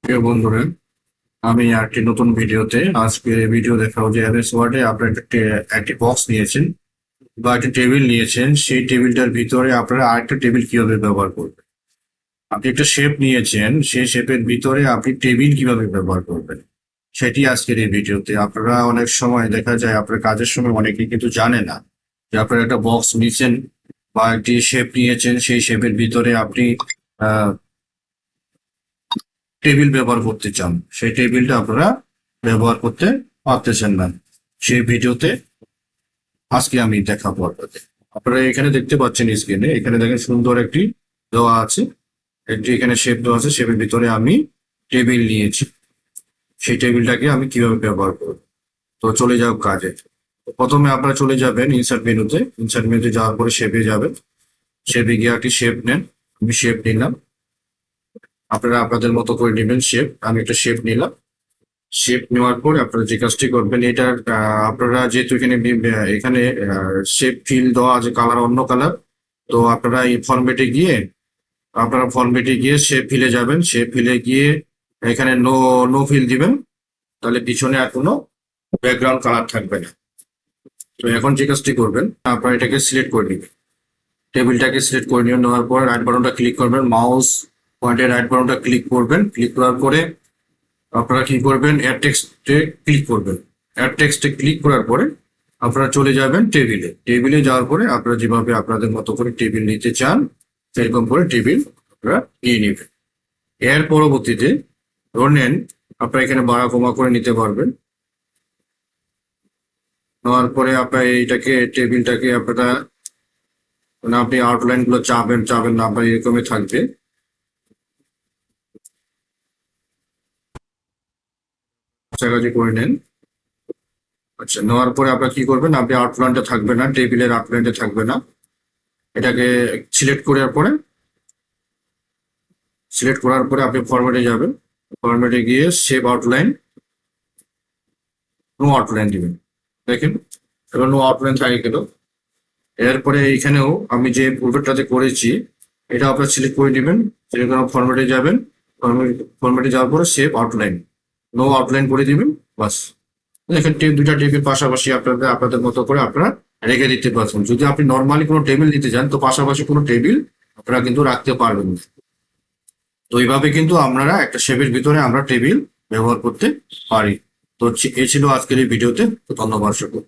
প্রিয় বন্ধুরা, আমি একটি নতুন ভিডিওতে আজকে ভিডিও দেখাবো যে এমএস ওয়ার্ডে আপনারা একটি বক্স নিয়েছেন বা একটি টেবিল নিয়েছেন। সেই টেবিলটার ভিতরে আপনারা আরেকটা টেবিল কিভাবে ব্যবহার করবেন। আপনি একটা শেপ নিয়েছেন, সেই শেপের ভিতরে আপনি টেবিল কিভাবে ব্যবহার করবেন সেটি আজকের এই ভিডিওতে। আপনারা অনেক সময় দেখা যায় আপনার কাজের সময় অনেকেই কিন্তু জানে না যে আপনারা একটা বক্স নিয়েছেন বা একটি শেপ নিয়েছেন, সেই শেপের ভিতরে আপনি টেবিল ব্যবহার করতে চান, সেই টেবিলটা আপনারা ব্যবহার করতে পারতেছেন না। সেই ভিডিওতে আজকে আমি দেখাবো আপনাদের। আপনারা এখানে দেখতে পাচ্ছেন স্ক্রিনে, এখানে দেখেন সুন্দর একটি দেওয়া আছে, একটি এখানে শেপ দেওয়া আছে, শেপের ভিতরে আমি টেবিল নিয়েছি। সেই টেবিলটাকে আমি কিভাবে ব্যবহার করব, তো চলে যাও কাজে। প্রথমে আপনারা চলে যাবেন ইনসার্ট মেনুতে, ইনসার্ট মেনুতে যাওয়ার পরে শেপে যাবেন। শেপে গিয়ে একটি শেপ নেন, আমি শেপ নিলাম। আপনারা আপনাদের মতো করে নেবেন শেপ, আমি একটা শেপ নিলাম। শেপ নেওয়ার পর আপনারা যে কাজটি করবেন, এটার আপনারা যেহেতু এখানে শেপ ফিল দেওয়া আছে, কালার অন্য কালার, তো আপনারা এই ফরম্যাটে গিয়ে শেপ ফিলে যাবেন। শেপ ফিলে গিয়ে এখানে নো নো ফিল দিবেন, তাহলে পিছনে আর কোনো ব্যাকগ্রাউন্ড কালার থাকবে না। তো এখন যে কাজটি করবেন, আপনারা এটাকে সিলেক্ট করে নেবেন, টেবিলটাকে সিলেক্ট করে নিয়ে নেওয়ার পর রাইট বাটনটা ক্লিক করবেন, মাউস পয়েন্টের রাইট বাটনটা ক্লিক করবেন। ক্লিক করার পরে আপনারা কি করবেন, অ্যাড টেক্সটে ক্লিক করবেন। অ্যাড টেক্সটে ক্লিক করার পরে আপনারা চলে যাবেন টেবিলে। টেবিলে যাওয়ার পরে আপনারা যেভাবে আপনাদের মতো করে টেবিল নিতে চান, সেরকম করে টেবিল আপনারা নিয়ে নেবেন। এর পরবর্তীতে ধরে নেন আপনারা এখানে বাড়া কমা করে নিতে পারবেন। নেওয়ার পরে আপনার এইটাকে টেবিলটাকে আপনারা মানে আপনি আউটলাইন গুলো চাবেন চাবেন না, আপনার এরকমই থাকবে। কাছাকাছি করে নেন। আচ্ছা, নেওয়ার পরে আপনার কি করবেন, আপনি আউটলাইনটা থাকবে না, টেবিলের আউটলাইনটা থাকবে না। এটাকে সিলেক্ট করার পরে আপনি ফরম্যাটে যাবেন। ফরম্যাটে গিয়ে সেভ আউটলাইন, নো আউটলাইন দিবেন। দেখেন এবার নো আউটলাইন থাকে গেল। এরপরে এইখানেও আমি যে পূর্বেরটাতে করেছি, এটা আপনার সিলেক্ট করে নেবেন। সিলেক্ট করার ফরম্যাটে যাবেন। ফরম্যাটে যাওয়ার পরে সেভ আউটলাইন, নো আউটলাইন করে দিবেন, বাস। দেখেন দুইটা টেবিল পাশাপাশি আপনাদের আপনাদের মতো করে আপনারা রেখে দিতে পারছেন। যদি আপনি নর্মালি কোনো টেবিল দিতে চান, তো পাশাপাশি কোনো টেবিল আপনারা কিন্তু রাখতে পারবেন না। তো এইভাবে কিন্তু আপনারা একটা শেপের ভিতরে আমরা টেবিল ব্যবহার করতে পারি। তো এই ছিল আজকের এই ভিডিওতে। তো ধন্যবাদ সকল।